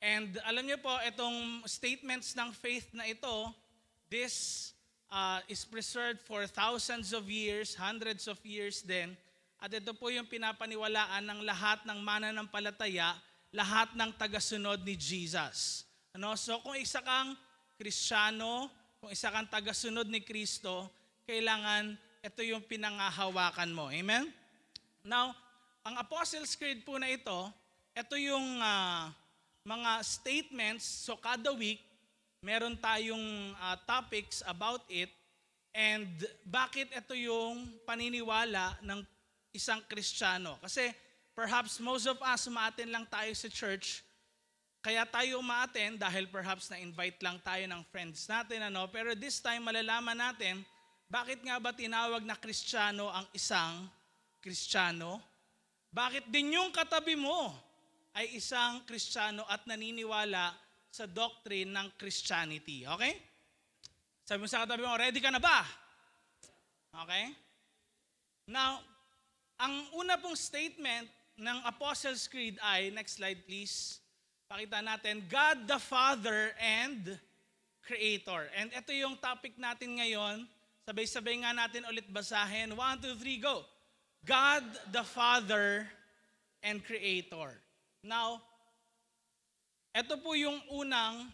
And alam niyo po, itong statements ng faith na ito, this is preserved for thousands of years, hundreds of years din. At ito po yung pinapaniwalaan ng lahat ng mananampalataya, lahat ng tagasunod ni Jesus. So kung isa kang Kristiyano, kung isa kang tagasunod ni Kristo, kailangan ito yung pinangahawakan mo. Amen? Now, ang Apostles' Creed po na ito yung mga statements. So kada week, meron tayong topics about it. And bakit ito yung paniniwala ng isang Kristiyano? Kasi perhaps most of us umaattend lang tayo sa church. Kaya tayo umaattend dahil perhaps na-invite lang tayo ng friends natin. Pero this time malalaman natin, bakit nga ba tinawag na Kristiyano ang isang Kristiyano? Bakit din yung katabi mo ay isang Kristiyano at naniniwala sa doctrine ng Christianity? Okay? Sabi mo sa katabi mo, ready ka na ba? Okay? Now, ang una pong statement ng Apostles' Creed ay, next slide please, pakita natin, God the Father and Creator. And ito yung topic natin ngayon. Sabay-sabay nga natin ulit basahin. 1, 2, 3, go! God the Father and Creator. Now, ito po yung unang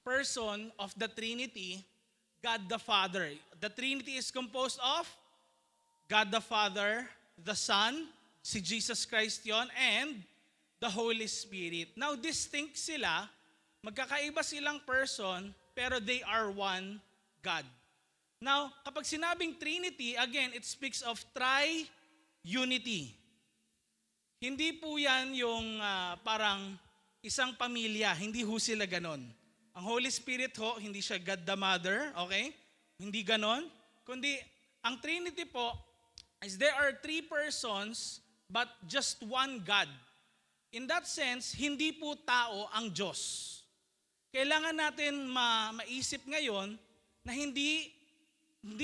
person of the Trinity, God the Father. The Trinity is composed of God the Father, the Son, si Jesus Christ yon, and the Holy Spirit. Now, distinct sila, magkakaiba silang person, pero they are one God. Now, kapag sinabing Trinity, again, it speaks of tri-unity. Hindi po yan yung parang isang pamilya, hindi ho sila ganon. Ang Holy Spirit ho, hindi siya God the Mother, okay? Hindi ganon. Kundi, ang Trinity po, is there are three persons, but just one God. In that sense, hindi po tao ang Diyos. Kailangan natin maisip ngayon na hindi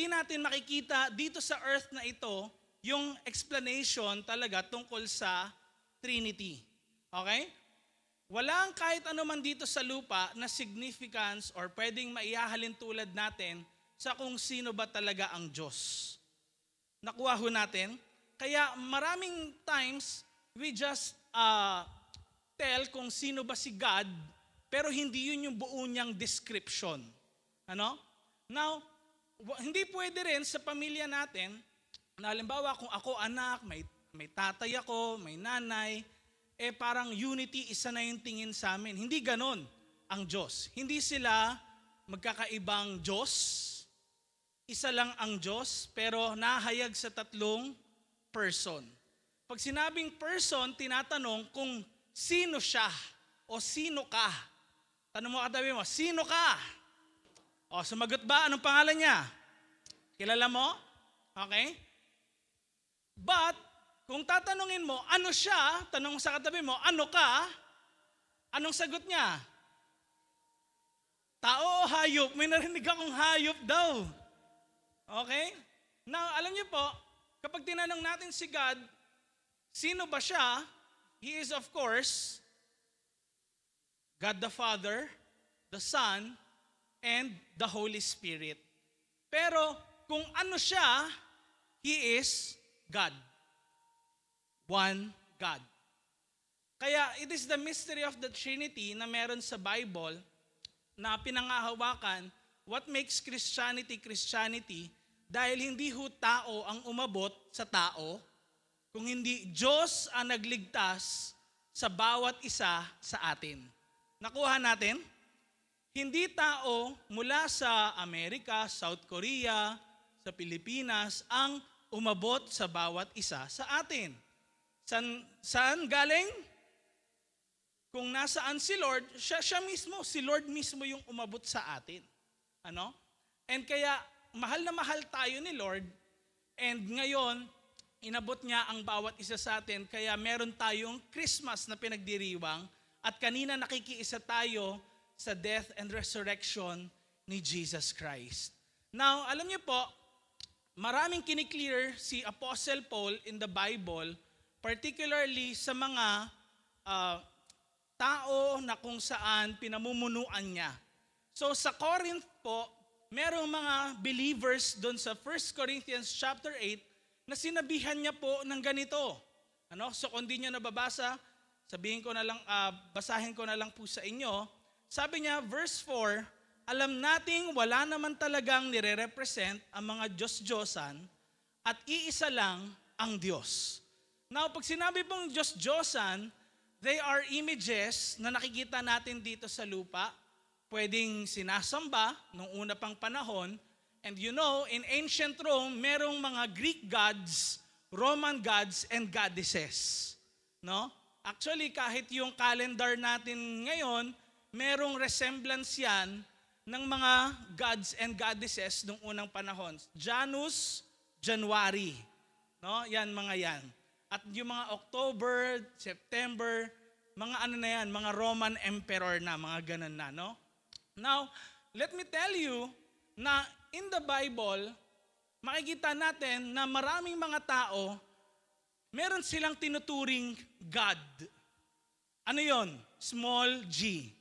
natin makikita dito sa earth na ito yung explanation talaga tungkol sa Trinity. Okay? Walang kahit ano man dito sa lupa na significance or pwedeng maihahalin tulad natin sa kung sino ba talaga ang Diyos. Nakuha ho natin? Kaya maraming times, we just tell kung sino ba si God, pero hindi yun yung buo niyang description. Now, hindi pwede rin sa pamilya natin, na halimbawa kung ako anak, may tatay ako, may nanay, parang unity, isa na yung tingin sa amin. Hindi ganon ang Diyos. Hindi sila magkakaibang Diyos. Isa lang ang Diyos, pero nahayag sa tatlong person. Pag sinabing person, tinatanong kung sino siya o sino ka. Tanong mo katabi mo, sino ka? O, sumagot ba? Anong pangalan niya? Kilala mo? Okay? But, kung tatanungin mo, ano siya? Tanong sa katabi mo, ano ka? Anong sagot niya? Tao o hayop? May narinig akong hayop daw. Okay? Now, alam niyo po, kapag tinanong natin si God, sino ba siya? He is of course God the Father, the Son, and the Holy Spirit. Pero kung ano siya, He is God. One God. Kaya it is the mystery of the Trinity na meron sa Bible na pinangahawakan what makes Christianity Christianity dahil hindi ho tao ang umabot sa tao, kung hindi Diyos ang nagligtas sa bawat isa sa atin. Nakuha natin? Hindi tao mula sa Amerika, South Korea, sa Pilipinas ang umabot sa bawat isa sa atin. Saan galing? Kung nasaan si Lord, siya mismo, si Lord mismo yung umabot sa atin. And kaya, mahal na mahal tayo ni Lord, and ngayon, inabot niya ang bawat isa sa atin, kaya meron tayong Christmas na pinagdiriwang, at kanina nakikiisa tayo sa death and resurrection ni Jesus Christ. Now, alam niyo po, maraming kiniklear si Apostle Paul in the Bible, particularly sa mga tao na kung saan pinamumunuan niya. So sa Corinth po, merong mga believers doon sa 1 Corinthians chapter 8 na sinabihan niya po ng ganito. So kung di niyo nababasa, basahin ko na lang po sa inyo. Sabi niya, verse 4, alam nating wala naman talagang nire-represent ang mga Diyos-Diyosan at iisa lang ang Diyos. Now, pag sinabi pong Diyos-Diyosan, they are images na nakikita natin dito sa lupa. Pwedeng sinasamba nung una pang panahon. And in ancient Rome, merong mga Greek gods, Roman gods, and goddesses. Actually, kahit yung calendar natin ngayon, merong resemblance yan ng mga gods and goddesses nung unang panahon. Janus, January. Yan, mga yan. At yung mga October, September, mga mga Roman emperor na, mga ganun na. Now, let me tell you na in the Bible, makikita natin na maraming mga tao, meron silang tinuturing God. Ano yon? Small g.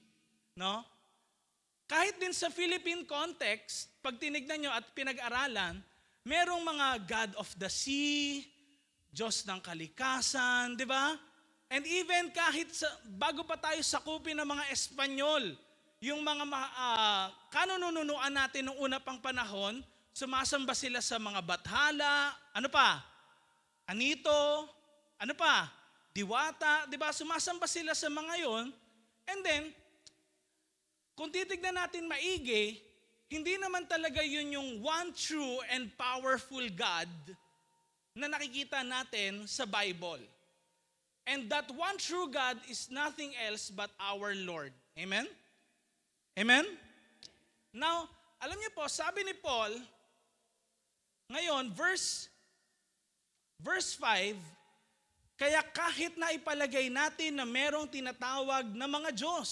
Kahit din sa Philippine context, pag tinignan nyo at pinag-aralan, merong mga God of the sea, Diyos ng kalikasan, di ba? And even kahit bago pa tayo sakupin ng mga Espanyol, yung mga kanununuan natin noong una pang panahon, sumasamba sila sa mga bathala, ano pa? Anito, ano pa? Diwata, di ba? Sumasamba sila sa mga yon. And then, kung titignan natin maigi, hindi naman talaga yun yung one true and powerful God na nakikita natin sa Bible. And that one true God is nothing else but our Lord. Amen? Amen? Now, alam niyo po, sabi ni Paul, ngayon, verse 5, kaya kahit na ipalagay natin na merong tinatawag na mga Diyos,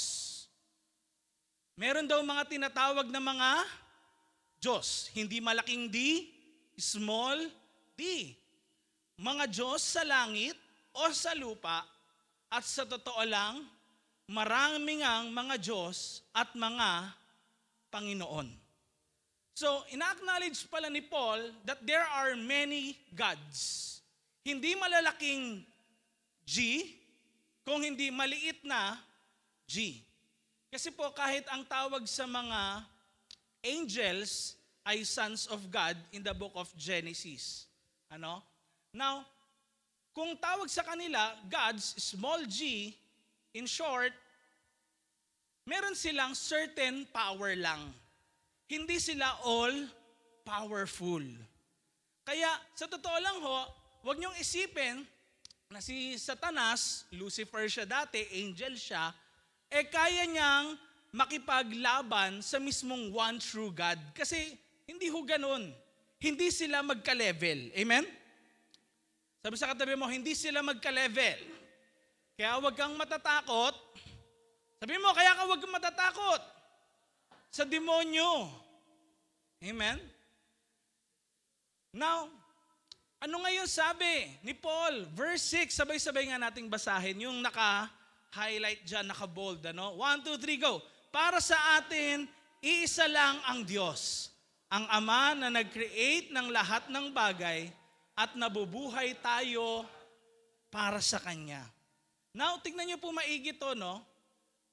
meron daw mga tinatawag na mga Diyos, hindi malaking D, small d. Mga Diyos sa langit o sa lupa, at sa totoo lang, maraming ang mga Diyos at mga Panginoon. So, ina-acknowledge pala ni Paul that there are many gods. Hindi malalaking G, kung hindi maliit na G. Kasi po kahit ang tawag sa mga angels ay sons of God in the book of Genesis. Now, kung tawag sa kanila, gods, small g, in short, meron silang certain power lang. Hindi sila all powerful. Kaya sa totoo lang huwag niyong isipin na si Satanas, Lucifer siya dati, angel siya, kaya niyang makipaglaban sa mismong one true God. Kasi hindi ganun. Hindi sila magka-level. Amen? Sabi sa katabi mo, hindi sila magka-level. Kaya huwag kang matatakot. Sabi mo, kaya ka huwag kang matatakot sa demonyo. Amen? Now, ano ngayon sabi ni Paul? Verse 6, sabay-sabay nga nating basahin. Yung naka-highlight dyan, naka-bold. 1, 2, 3, go. Para sa atin, iisa lang ang Diyos, ang Ama na nag-create ng lahat ng bagay at nabubuhay tayo para sa Kanya. Now, tignan niyo po maigi to,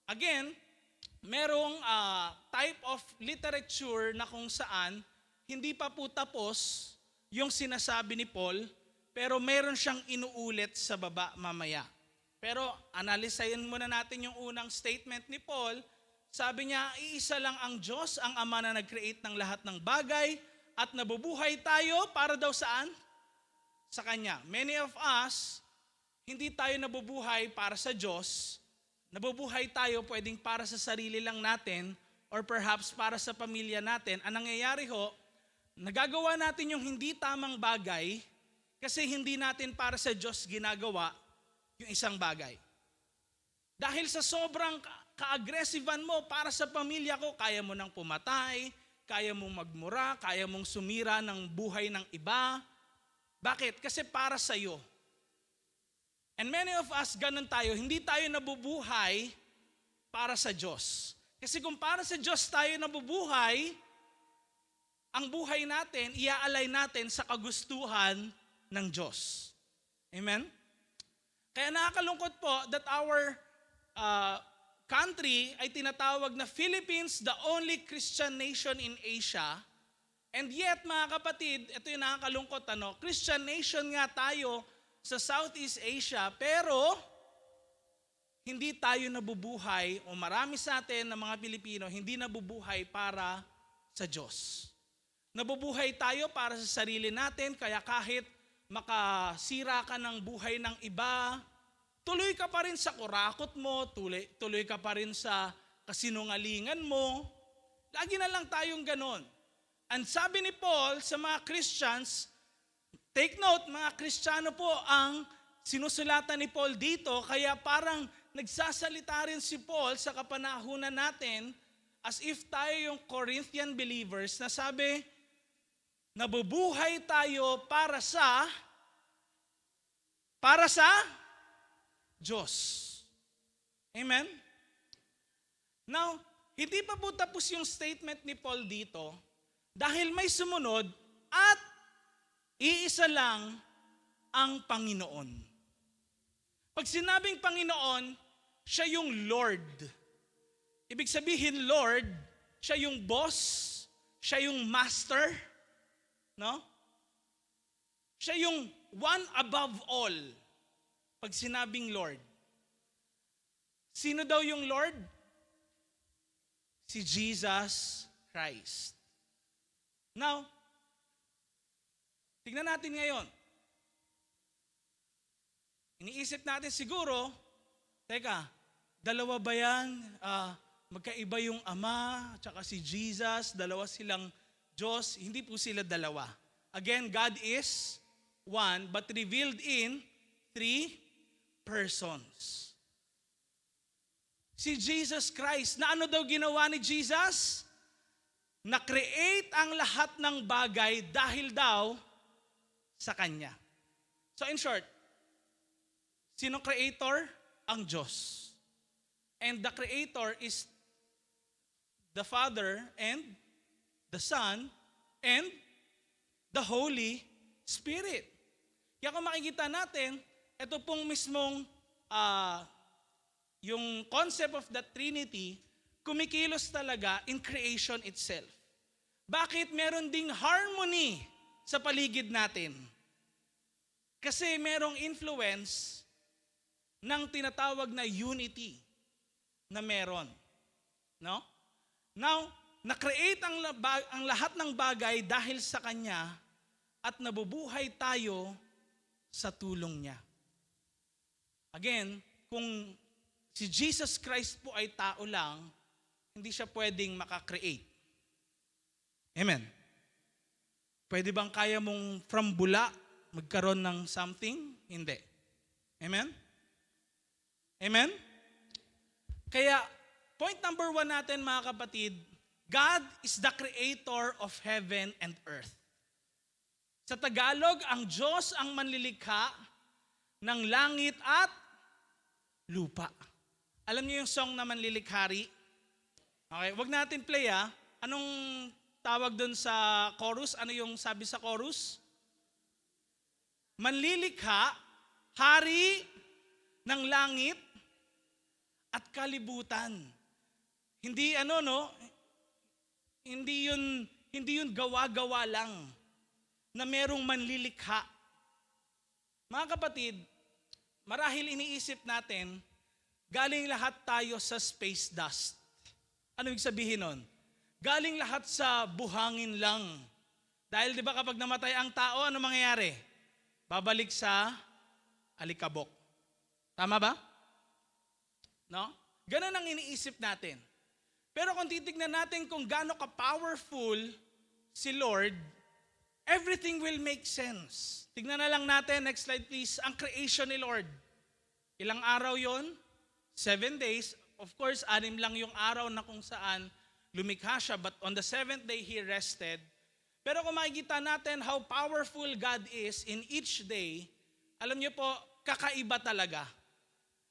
Again, merong type of literature na kung saan hindi pa po tapos yung sinasabi ni Paul, pero meron siyang inuulit sa baba mamaya. Pero analysayin muna natin yung unang statement ni Paul. Sabi niya, iisa lang ang Diyos, ang Ama na nag-create ng lahat ng bagay at nabubuhay tayo para daw saan? Sa Kanya. Many of us, hindi tayo nabubuhay para sa Diyos. Nabubuhay tayo pwedeng para sa sarili lang natin or perhaps para sa pamilya natin. Ang nangyayari nagagawa natin yung hindi tamang bagay kasi hindi natin para sa Diyos ginagawa yung isang bagay. Dahil sa sobrang ka-aggressivean mo para sa pamilya ko, kaya mo nang pumatay, kaya mong magmura, kaya mong sumira ng buhay ng iba. Bakit? Kasi para sa iyo. And many of us, ganun tayo, hindi tayo nabubuhay para sa Diyos. Kasi kung para sa Diyos tayo nabubuhay, ang buhay natin, iaalay natin sa kagustuhan ng Diyos. Amen? Kaya nakakalungkot po that our country ay tinatawag na Philippines, the only Christian nation in Asia. And yet, mga kapatid, ito yung nakakalungkot, Christian nation nga tayo sa Southeast Asia, pero hindi tayo nabubuhay, o marami sa atin na mga Pilipino, hindi nabubuhay para sa Diyos. Nabubuhay tayo para sa sarili natin, kaya kahit makasira ka ng buhay ng iba, tuloy ka pa rin sa kurakot mo, tuloy ka pa rin sa kasinungalingan mo. Lagi na lang tayong ganon. And sabi ni Paul sa mga Christians, take note, mga Kristiyano po ang sinusulatan ni Paul dito, kaya parang nagsasalita rin si Paul sa kapanahunan natin as if tayo yung Corinthian believers na sabi, nabubuhay tayo para sa Diyos. Amen? Now, hindi pa po tapos yung statement ni Paul dito dahil may sumunod at iisa lang ang Panginoon. Pag sinabing Panginoon, siya yung Lord. Ibig sabihin, Lord, siya yung boss, siya yung master, no? Siya yung one above all. Pag sinabing Lord. Sino daw yung Lord? Si Jesus Christ. Now, tignan natin ngayon. Iniisip natin siguro, teka, dalawa ba yan? Magkaiba yung Ama at saka si Jesus, dalawa silang Diyos. Hindi po sila dalawa. Again, God is one but revealed in three persons. Si Jesus Christ, na ano daw ginawa ni Jesus? Na-create ang lahat ng bagay dahil daw sa Kanya. So in short, sino creator? Ang Diyos. And the creator is the Father and the Son and the Holy Spirit. Kaya kung makikita natin, ito pong mismong yung concept of the Trinity, kumikilos talaga in creation itself. Bakit meron ding harmony sa paligid natin? Kasi merong influence ng tinatawag na unity na meron. No? Now, na-create ang lahat ng bagay dahil sa Kanya at nabubuhay tayo sa tulong Niya. Again, kung si Jesus Christ po ay tao lang, hindi siya pwedeng makakreate. Amen? Pwede bang kaya mong from bula magkaroon ng something? Hindi. Amen? Amen? Kaya, point number 1 natin mga kapatid, God is the creator of heaven and earth. Sa Tagalog, ang Diyos ang manlilikha ng langit at lupa. Alam niyo yung song na Manlilikhari? Okay, wag natin play Anong tawag doon sa chorus? Ano yung sabi sa chorus? Manlilikha, hari ng langit at kalibutan. Hindi hindi yun gawa-gawa lang na merong manlilikha. Mga kapatid, marahil iniisip natin, galing lahat tayo sa space dust. Ano ibig sabihin nun? Galing lahat sa buhangin lang. Dahil di ba kapag namatay ang tao, ano mangyayari? Babalik sa alikabok. Tama ba? No? Ganun ang iniisip natin. Pero kung titignan natin kung gaano ka-powerful si Lord, everything will make sense. Tignan na lang natin, next slide please, ang creation ni Lord. Ilang araw yon? 7 days. Of course, 6 lang yung araw na kung saan lumikha siya, but on the 7th day, He rested. Pero kung makikita natin how powerful God is in each day, alam niyo po, kakaiba talaga.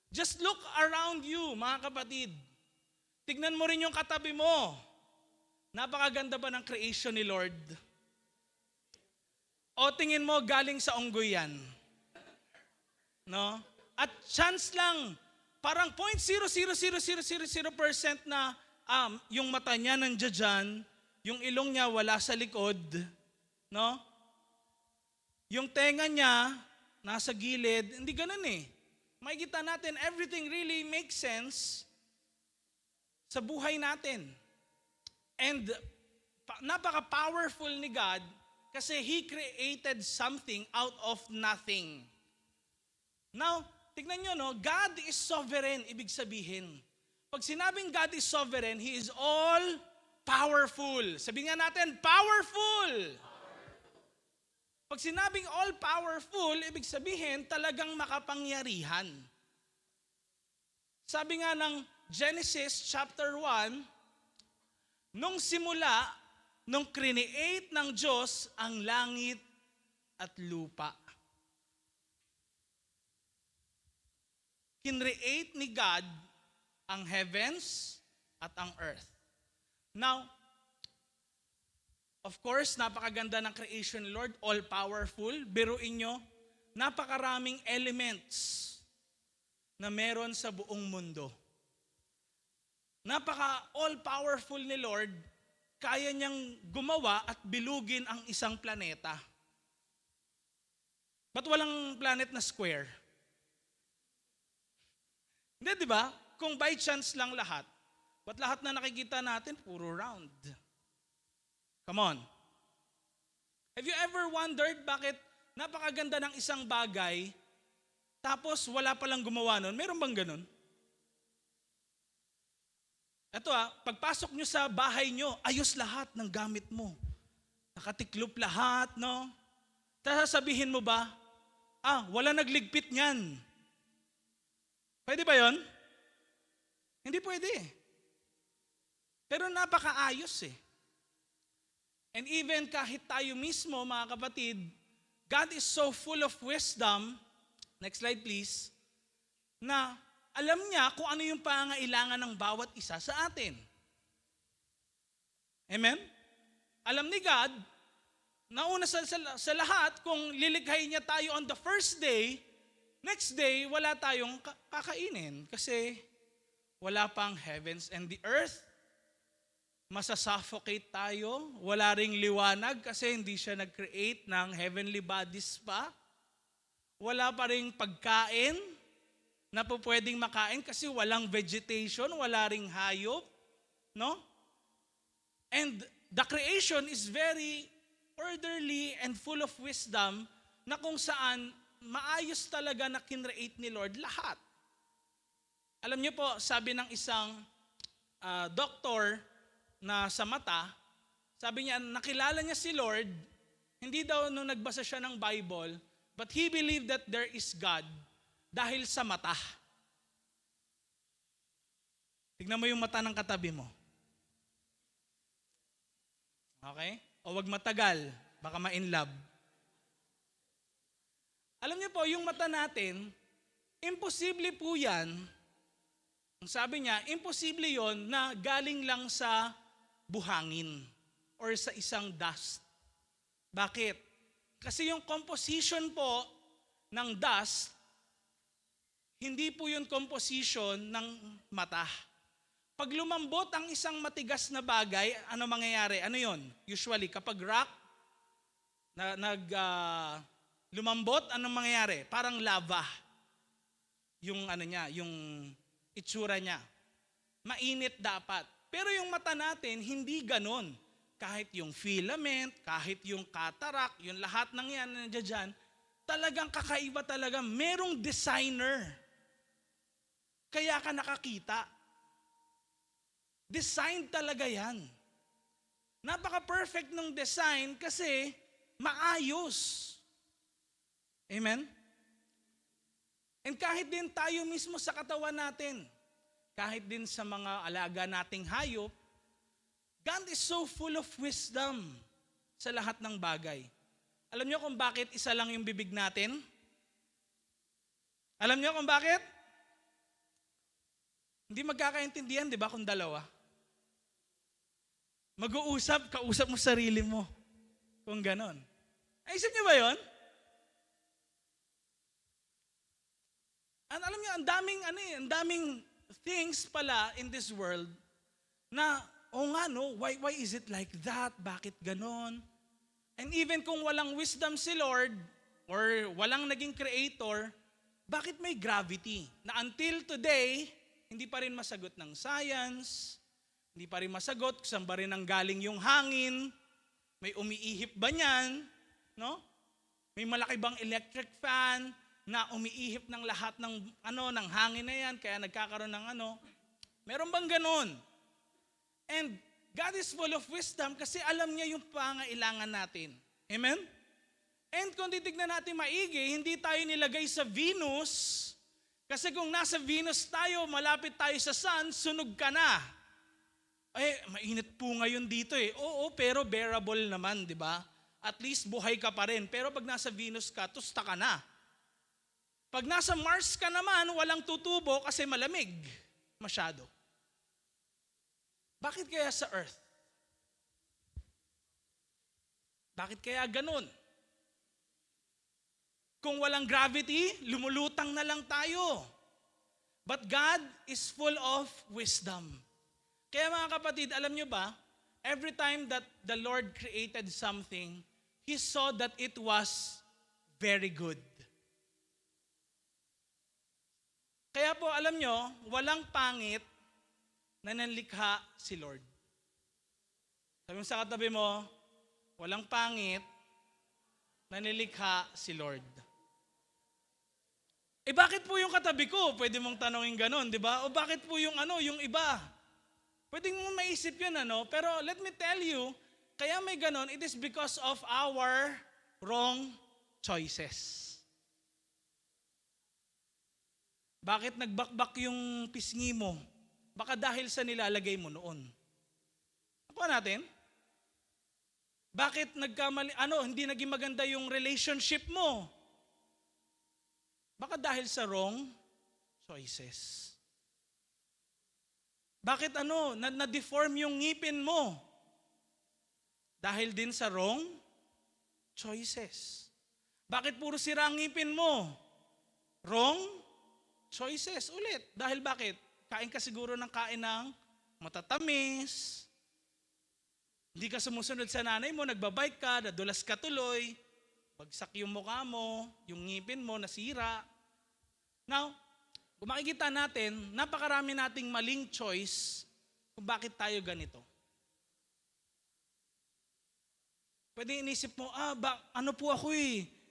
Just look around you, mga kapatid. Tignan mo rin yung katabi mo. Napakaganda ba ng creation ni Lord? O tingin mo galing sa unggoy yan? No? At chance lang, parang 0.00000% na yung mata niya nandiyan dyan, yung ilong niya wala sa likod, no? Yung tenga niya nasa gilid, hindi ganun eh. Makikita natin, everything really makes sense sa buhay natin. And napaka-powerful ni God kasi He created something out of nothing. Now, tignan nyo, no? God is sovereign, ibig sabihin. Pag sinabing God is sovereign, He is all powerful. Sabihin nga natin, powerful! Pag sinabing all powerful, ibig sabihin talagang makapangyarihan. Sabi nga ng Genesis chapter 1, nung simula, nung create ng Diyos ang langit at lupa. Kinreate ni God ang heavens at ang earth. Now, of course, napakaganda ng creation ni Lord, all-powerful. Biruin nyo, napakaraming elements na meron sa buong mundo. Napaka-all-powerful ni Lord, kaya niyang gumawa at bilugin ang isang planeta. Ba't walang planet na square? Hindi, di ba? Kung by chance lang lahat, ba't lahat na nakikita natin, puro round? Come on. Have you ever wondered bakit napakaganda ng isang bagay, tapos wala palang gumawa nun? Meron bang ganun? Ito pagpasok nyo sa bahay nyo, ayos lahat ng gamit mo. Nakatiklop lahat, no? Tapos sasabihin mo ba, wala nagligpit niyan. Pwede ba yon? Hindi pwede. Pero napakaayos eh. And even kahit tayo mismo, mga kapatid, God is so full of wisdom, next slide please, na alam niya kung ano yung pangangailangan ng bawat isa sa atin. Amen? Alam ni God, nauna sa lahat, kung lilikhain niya tayo on the first day, next day, wala tayong kakainin kasi wala pang heavens and the earth. Masasuffocate tayo, wala ring liwanag kasi hindi siya nag-create ng heavenly bodies pa. Wala pa ring pagkain na po pwedeng makain kasi walang vegetation, wala ring hayop, no? And the creation is very orderly and full of wisdom na kung saan maayos talaga na kinreate ni Lord lahat. Alam niyo po, sabi ng isang doktor na sa mata, sabi niya, nakilala niya si Lord, hindi daw nung nagbasa siya ng Bible, but he believed that there is God dahil sa mata. Tignan mo yung mata ng katabi mo. Okay? O wag matagal, baka ma-in love. Alam niyo po, yung mata natin, imposible po yan. Ang sabi niya, imposible yon na galing lang sa buhangin or sa isang dust. Bakit? Kasi yung composition po ng dust, hindi po yun composition ng mata. Pag lumambot ang isang matigas na bagay, ano mangyayari? Ano yon? Usually, kapag rock, lumambot, anong mangyayari? Parang lava. Yung niya, yung itsura niya. Mainit dapat. Pero yung mata natin, hindi ganon. Kahit yung filament, kahit yung cataract, yung lahat ng yan nandiyan dyan, talagang kakaiba talaga. Merong designer. Kaya ka nakakita. Design talaga yan. Napaka-perfect ng design kasi maayos. Amen? And kahit din tayo mismo sa katawan natin, kahit din sa mga alaga nating hayop, God is so full of wisdom sa lahat ng bagay. Alam niyo kung bakit isa lang yung bibig natin? Alam niyo kung bakit? Hindi magkakaintindihan, di ba, kung dalawa? Mag-uusap, kausap mo sarili mo. Kung ganon. Naisip niyo ba yon? Alam niyo, ang daming things pala in this world na, nga no, why is it like that? Bakit ganon? And even kung walang wisdom si Lord, or walang naging creator, bakit may gravity? Na until today, hindi pa rin masagot ng science, hindi pa rin masagot kung saan ba rin ang galing yung hangin, may umiihip ba niyan, no? May malaki bang electric fan na umiihip ng lahat ng hangin na yan, kaya nagkakaroon ng Meron bang ganun? And God is full of wisdom kasi alam niya yung pangailangan natin. Amen? And kung titignan natin maigi, hindi tayo nilagay sa Venus, kasi kung nasa Venus tayo, malapit tayo sa sun, sunog ka na. Mainit po ngayon dito eh. Oo, pero bearable naman, di ba? At least buhay ka pa rin. Pero pag nasa Venus ka, tusta ka na. Pag nasa Mars ka naman, walang tutubo kasi malamig masyado. Bakit kaya sa Earth? Bakit kaya ganun? Kung walang gravity, lumulutang na lang tayo. But God is full of wisdom. Kaya mga kapatid, alam nyo ba, every time that the Lord created something, He saw that it was very good. Kaya po, alam nyo, walang pangit na nanlikha si Lord. Sabi mo sa katabi mo, walang pangit na nilikha si Lord. Bakit po yung katabi ko? Pwede mong tanongin ganon, di ba? O bakit po yung yung iba? Pwede mong maisip yun, Pero let me tell you, kaya may ganon, it is because of our wrong choices. Bakit nagbakbak yung pisngi mo? Baka dahil sa nilalagay mo noon. Ako natin? Bakit hindi naging maganda yung relationship mo? Baka dahil sa wrong choices. Bakit na-deform yung ngipin mo? Dahil din sa wrong choices. Bakit puro sira ang ngipin mo? Wrong choices ulit. Dahil bakit? Kain ka siguro ng kain ng matatamis. Hindi ka sumusunod sa nanay mo, nagbabike ka, nadulas ka tuloy, bagsak yung mukha mo, yung ngipin mo, nasira. Now, kung makikita natin, napakarami nating maling choice kung bakit tayo ganito. Pwede inisip mo, ano po ako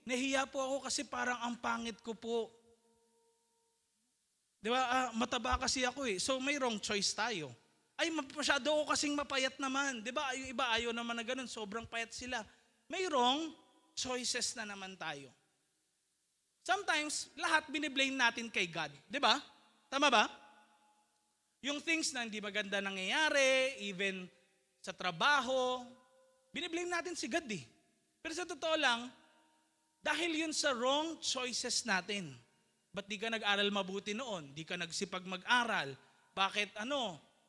nahihiya po ako kasi parang ang pangit ko po. Di ba? Mataba kasi ako So may wrong choice tayo. Masyado ako kasing mapayat naman. Di ba? Yung iba ayaw naman na ganun, sobrang payat sila. May wrong choices na naman tayo. Sometimes, lahat biniblame natin kay God. Di ba? Tama ba? Yung things na hindi maganda nangyayari, even sa trabaho, biniblame natin si God Pero sa totoo lang, dahil yun sa wrong choices natin. Ba't di ka nag-aral mabuti noon? Di ka nagsipag mag-aral? Bakit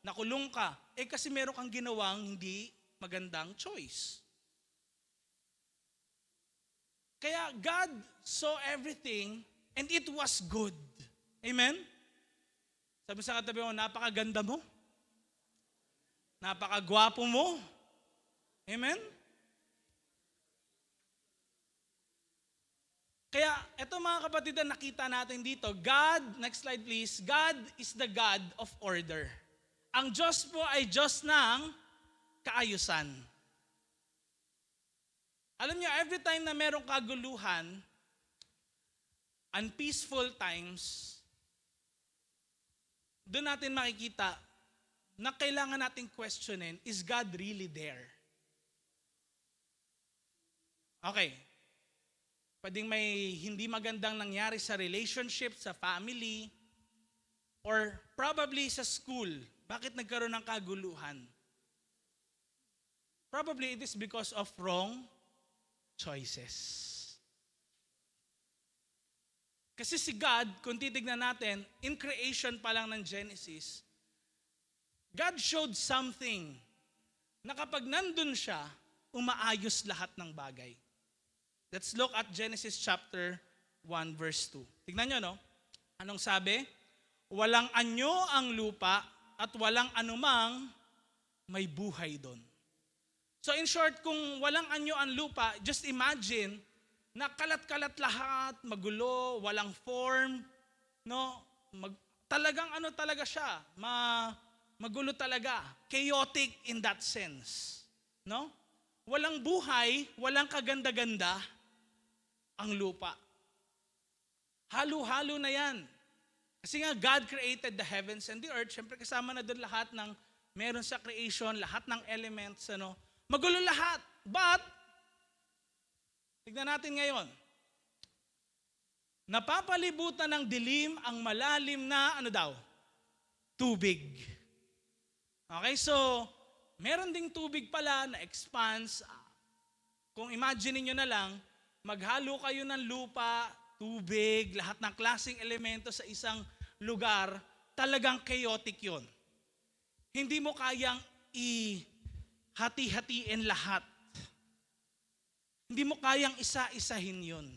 nakulong ka? Kasi meron kang ginawang hindi magandang choice. Kaya God saw everything and it was good. Amen? Sabi sa katabi mo, napakaganda mo. Napakagwapo mo. Amen? Kaya eto mga kapatid na nakita natin dito, God, next slide please, God is the God of order. Ang Diyos po ay Diyos ng kaayusan. Alam niyo, every time na merong kaguluhan, unpeaceful times, doon natin makikita na kailangan nating questionin, is God really there? Okay. Pwedeng may hindi magandang nangyari sa relationship, sa family, or probably sa school. Bakit nagkaroon ng kaguluhan? Probably it is because of wrong choices. Kasi si God, kung titignan natin, in creation pa lang ng Genesis, God showed something na kapag nandun siya, umaayos lahat ng bagay. Let's look at Genesis chapter 1 verse 2. Tignan nyo, no? Anong sabi? Walang anyo ang lupa at walang anumang may buhay doon. So in short, kung walang anyo ang lupa, just imagine na kalat-kalat lahat, magulo, walang form, no? Talagang ano talaga siya, magulo talaga, chaotic in that sense, no? Walang buhay, walang kaganda-ganda ang lupa. Halo-halo na yan. Kasi nga God created the heavens and the earth, syempre kasama na doon lahat ng meron sa creation, lahat ng elements, ano? Magulo lahat. But tignan natin ngayon. Napapalibutan ng dilim ang malalim na, ano daw? Tubig. Okay, so, meron ding tubig pala na expands. Kung imagine niyo na lang, maghalo kayo ng lupa, tubig, lahat ng klaseng elemento sa isang lugar, talagang chaotic yon. Hindi mo kayang hati-hatiin lahat. Hindi mo kayang isa-isahin yun.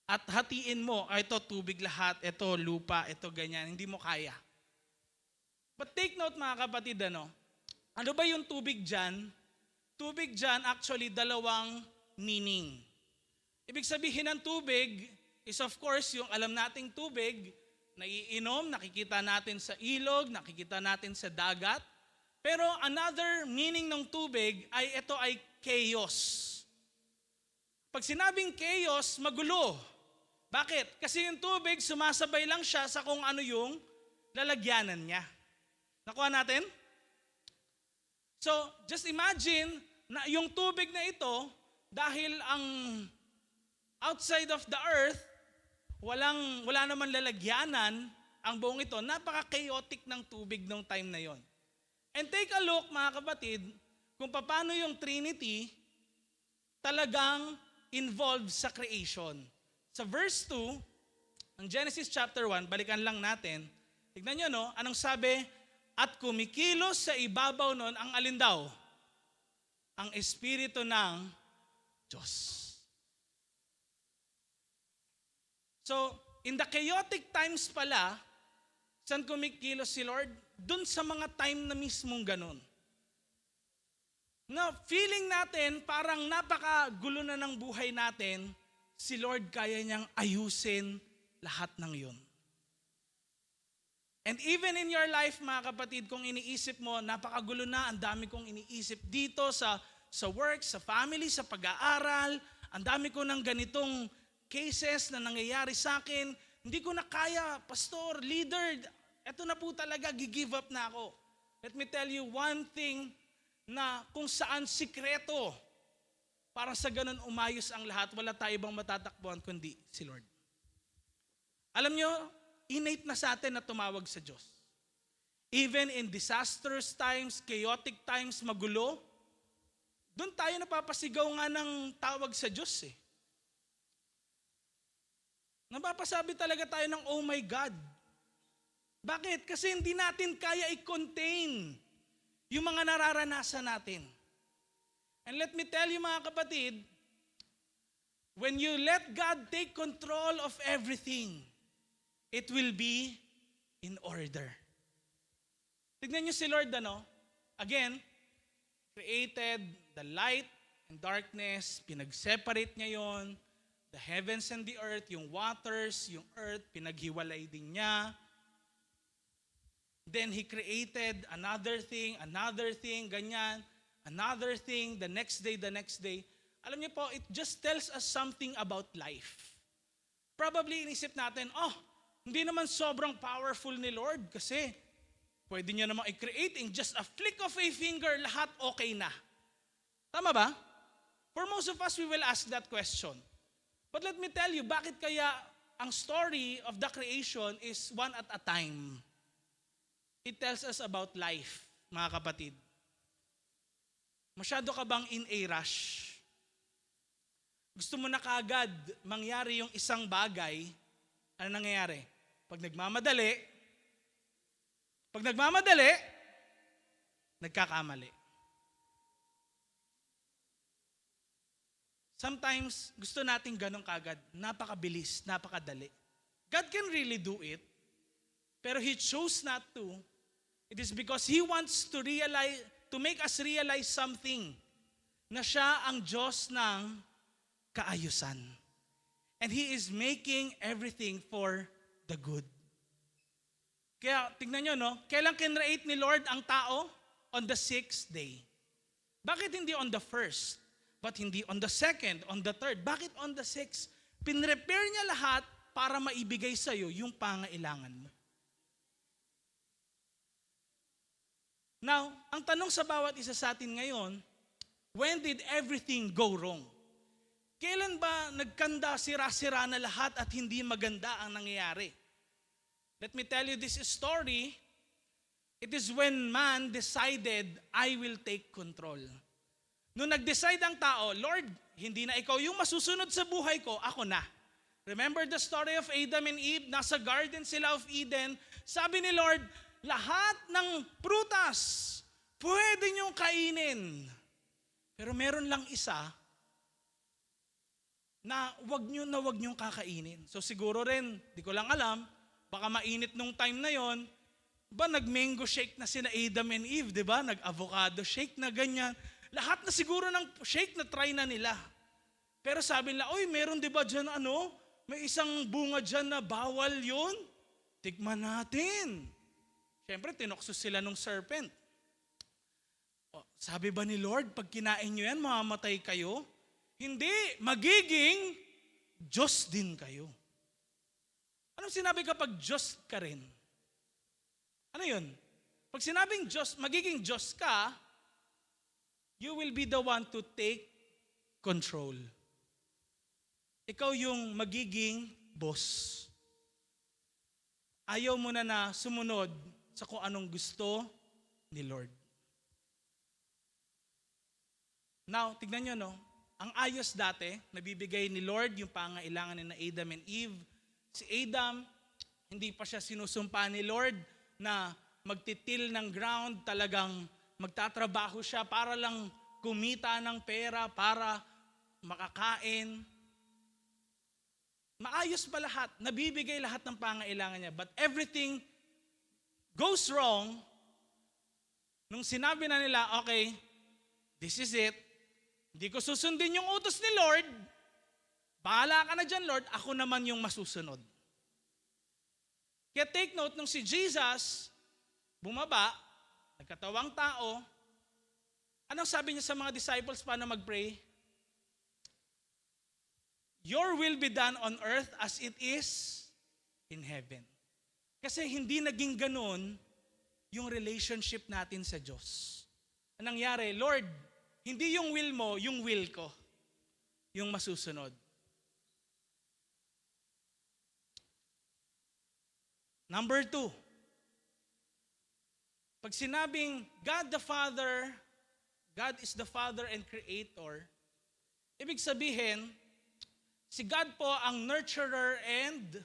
At hatiin mo, ito tubig lahat, ito lupa, ito ganyan. Hindi mo kaya. But take note mga kapatid, ano ba yung tubig dyan? Tubig dyan actually dalawang meaning. Ibig sabihin ng tubig is of course yung alam nating tubig, naiinom, nakikita natin sa ilog, nakikita natin sa dagat. Pero another meaning ng tubig ay ito ay chaos. Pag sinabing chaos, magulo. Bakit? Kasi yung tubig, sumasabay lang siya sa kung ano yung lalagyanan niya. Nakuha natin? So, just imagine na yung tubig na ito, dahil ang outside of the earth, wala naman lalagyanan ang buong ito, napaka-chaotic ng tubig nung time na yon. And take a look mga kapatid, kung paano yung Trinity talagang involved sa creation. Sa verse 2, ng Genesis chapter 1, balikan lang natin, tignan nyo, no? Anong sabi? At kumikilos sa ibabaw nun ang alin daw? Ang Espiritu ng Diyos. So, in the chaotic times pala, saan kumikilos si Lord? Dun sa mga time na mismong ganun. Na feeling natin parang napakagulo na ng buhay natin, si Lord kaya niyang ayusin lahat ng yun. And even in your life, mga kapatid, kung iniisip mo, napakagulo na, ang dami kong iniisip dito sa work, sa family, sa pag-aaral, ang dami ko ng ganitong cases na nangyayari sa akin, hindi ko na kaya, pastor, leader, eto na po talaga, give up na ako. Let me tell you one thing na kung saan sikreto para sa ganun umayos ang lahat, wala tayo ibang matatakbuhan kundi si Lord. Alam nyo, innate na sa atin na tumawag sa Diyos. Even in disastrous times, chaotic times, magulo, doon tayo napapasigaw nga ng tawag sa Diyos eh. Napapasabi talaga tayo ng, oh my God. Bakit? Kasi hindi natin kaya i-contain yung mga nararanasan natin. And let me tell you mga kapatid, when you let God take control of everything, it will be in order. Tignan niyo si Lord, ano? Again, created the light and darkness, pinag-separate niya yon, the heavens and the earth, yung waters, yung earth, pinaghiwalay din niya. Then He created another thing, ganyan, another thing, the next day. Alam niyo po, it just tells us something about life. Probably inisip natin, hindi naman sobrang powerful ni Lord kasi pwede niya namang i-create in just a flick of a finger, lahat okay na. Tama ba? For most of us, we will ask that question. But let me tell you, bakit kaya ang story of the creation is one at a time? It tells us about life, mga kapatid. Masyado ka bang in a rush? Gusto mo na kaagad mangyari yung isang bagay, Ano nangyayari? Pag nagmamadali, nagkakamali. Sometimes, gusto natin ganun kagad. Napakabilis, napakadali. God can really do it, pero He chose not to. It is because He wants to make us realize something, na siya ang Diyos ng kaayusan. And He is making everything for the good. Kaya, tignan nyo, no? Kailan kinreate ni Lord ang tao? On the 6th day. Bakit hindi on the 1st? But hindi on the 2nd, on the 3rd? Bakit on the 6th? Pinrepare niya lahat para maibigay sa'yo yung pangailangan mo. Now, ang tanong sa bawat isa sa atin ngayon, when did everything go wrong? Kailan ba nagkanda, sira-sira na lahat at hindi maganda ang nangyayari? Let me tell you this story. It is when man decided, I will take control. Nung nag-decide ang tao, Lord, hindi na ikaw yung masusunod sa buhay ko, ako na. Remember the story of Adam and Eve? Nasa garden sila of Eden. Sabi ni Lord, lahat ng prutas, pwede niyong kainin. Pero meron lang isa na wag niyong kakainin. So siguro rin, di ko lang alam, baka mainit nung time na yon, nag-mango shake na sina Adam and Eve, di ba? Nag-avocado shake na ganyan. Lahat na siguro ng shake na try na nila. Pero sabi nila, oy, meron di ba dyan may isang bunga dyan na bawal yun? Tikman natin. Siyempre, tinokso sila ng serpent. Sabi ba ni Lord, pag kinain nyo yan, mamamatay kayo? Hindi, magiging Diyos din kayo. Anong sinabi kapag Diyos ka rin? Ano yun? Pag sinabing Diyos, magiging Diyos ka, you will be the one to take control. Ikaw yung magiging boss. Ayaw mo na sumunod sa kung anong gusto ni Lord. Now, tignan nyo, no? Ang ayos dati, nabibigay ni Lord yung pangailangan ni Adam and Eve. Si Adam, hindi pa siya sinusumpa ni Lord na magtitil ng ground, talagang magtatrabaho siya para lang kumita ng pera, para makakain. Maayos pa lahat, nabibigay lahat ng pangailangan niya. But everything goes wrong nung sinabi na nila, okay, this is it. Hindi ko susundin yung utos ni Lord. Bahala ka na dyan, Lord. Ako naman yung masusunod. Kaya take note, nung si Jesus bumaba, nagkatawang tao, anong sabi niya sa mga disciples paano mag-pray? Your will be done on earth as it is in heaven. Kasi hindi naging ganun yung relationship natin sa Diyos. Anong nangyari? Lord, hindi yung will mo, yung will ko, yung masusunod. Number 2, pag sinabing God the Father, God is the Father and Creator, ibig sabihin, si God po ang nurturer and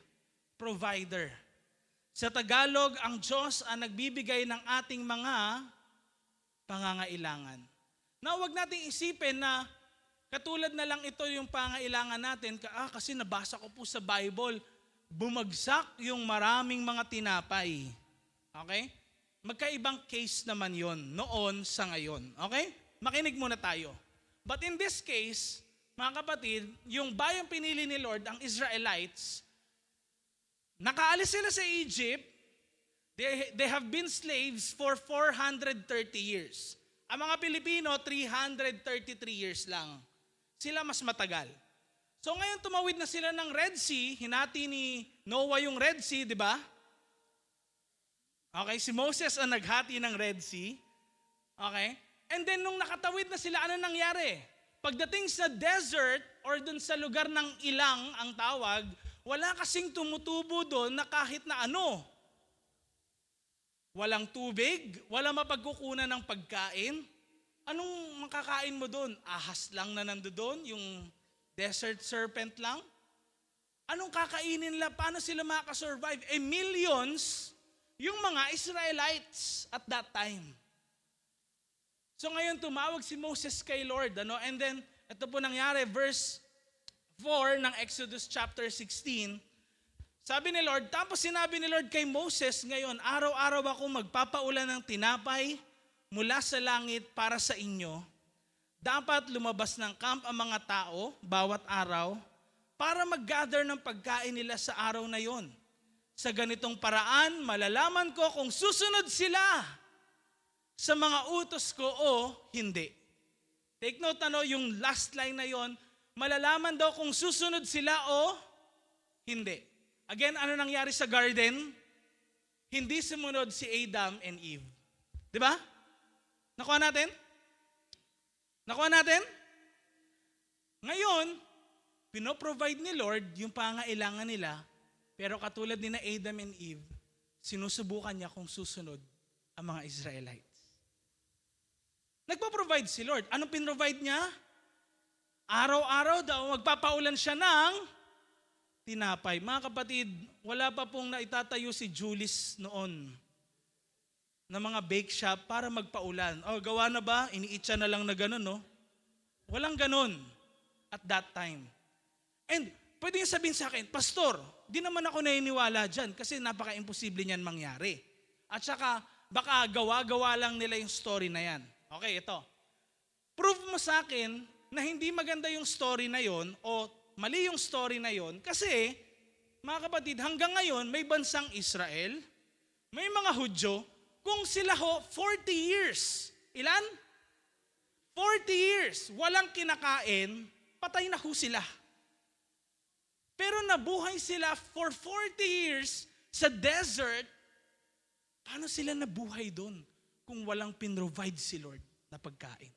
provider. Sa Tagalog, ang Diyos ang nagbibigay ng ating mga pangangailangan. Na huwag nating isipin na katulad na lang ito yung pangangailangan natin, kasi nabasa ko po sa Bible, bumagsak yung maraming mga tinapay. Okay? Magkaibang case naman yon noon sa ngayon. Okay? Makinig muna tayo. But in this case, mga kapatid, yung bayang pinili ni Lord, ang Israelites, nakaalis sila sa Egypt, they have been slaves for 430 years. Ang mga Pilipino, 333 years lang. Sila mas matagal. So ngayon tumawid na sila ng Red Sea, hinati ni Noah yung Red Sea, di ba? Okay, si Moses ang naghati ng Red Sea. Okay? And then nung nakatawid na sila, ano nangyari? Pagdating sa desert or dun sa lugar ng ilang ang tawag, wala kasing tumutubo doon na kahit na ano. Walang tubig, walang mapagkukunan ng pagkain. Anong makakain mo doon? Ahas lang na nandoon, yung desert serpent lang? Anong kakainin nila? Paano sila makakasurvive? Millions yung mga Israelites at that time. So ngayon tumawag si Moses kay Lord. And then, ito po nangyari, verse 4 ng Exodus chapter 16. Sabi ni Lord, tapos sinabi ni Lord kay Moses, ngayon, araw-araw ako magpapaulan ng tinapay mula sa langit para sa inyo. Dapat lumabas ng camp ang mga tao bawat araw para mag-gather ng pagkain nila sa araw na yon. Sa ganitong paraan, malalaman ko kung susunod sila sa mga utos ko o hindi. Take note yung last line na yon, malalaman daw kung susunod sila o hindi. Again, ano nangyari sa garden? Hindi sumunod si Adam and Eve. Di ba? Nakuha natin? Nakuha natin? Ngayon, pinoprovide ni Lord yung pangailangan nila, pero katulad ni na Adam and Eve, sinusubukan niya kung susunod ang mga Israelites. Nagpo-provide si Lord. Anong pinrovide niya? Araw-araw daw, magpapaulan siya ng tinapay. Mga kapatid, wala pa pong naitatayo si Julius noon na mga bake shop para magpaulan. Gawa na ba? Iniitsa na lang na ganun, no? Walang ganun at that time. And pwede niyo sabihin sa akin, Pastor, di naman ako naniniwala dyan kasi napaka-imposible niyan mangyari. At saka, baka gawa-gawa lang nila yung story na yan. Okay, ito. Prove mo sa akin na hindi maganda yung story na yon o mali yung story na yon kasi, mga kapatid, hanggang ngayon may bansang Israel, may mga Hudyo, kung sila 40 years. Ilan? 40 years. Walang kinakain, patay na sila. Pero nabuhay sila for 40 years sa desert. Paano sila nabuhay doon kung walang pinrovide si Lord na pagkain?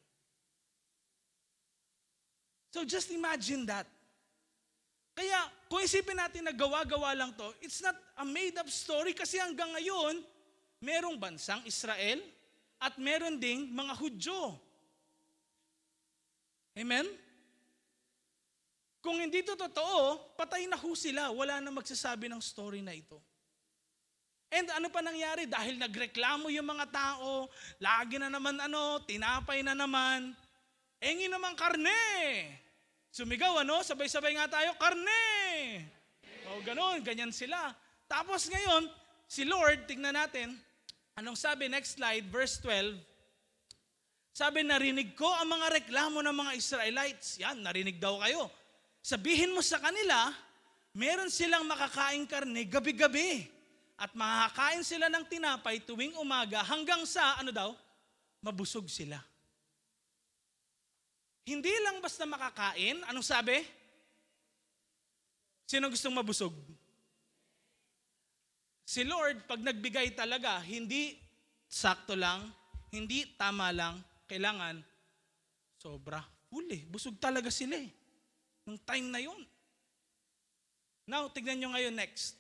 So just imagine that. Kaya kung isipin natin na gawa-gawa lang to, it's not a made-up story kasi hanggang ngayon, merong bansang Israel at meron ding mga Hudyo. Amen? Kung hindi to totoo, patay na sila. Wala na magsasabi ng story na ito. And ano pa nangyari? Dahil nagreklamo yung mga tao, lagi na naman tinapay na naman, engi naman karne. Sumigaw, sabay-sabay nga tayo, karne. Ganyan sila. Tapos ngayon, si Lord, tignan natin, anong sabi? Next slide, verse 12. Sabi, narinig ko ang mga reklamo ng mga Israelites. Yan, narinig daw kayo. Sabihin mo sa kanila, meron silang makakain karne gabi-gabi. At makakain sila ng tinapay tuwing umaga hanggang sa, mabusog sila. Hindi lang basta makakain, anong sabi? Sino gustong mabusog? Si Lord, pag nagbigay talaga, hindi sakto lang, hindi tama lang, kailangan sobra. Busog talaga sila nung time na yun. Now, tignan nyo ngayon next.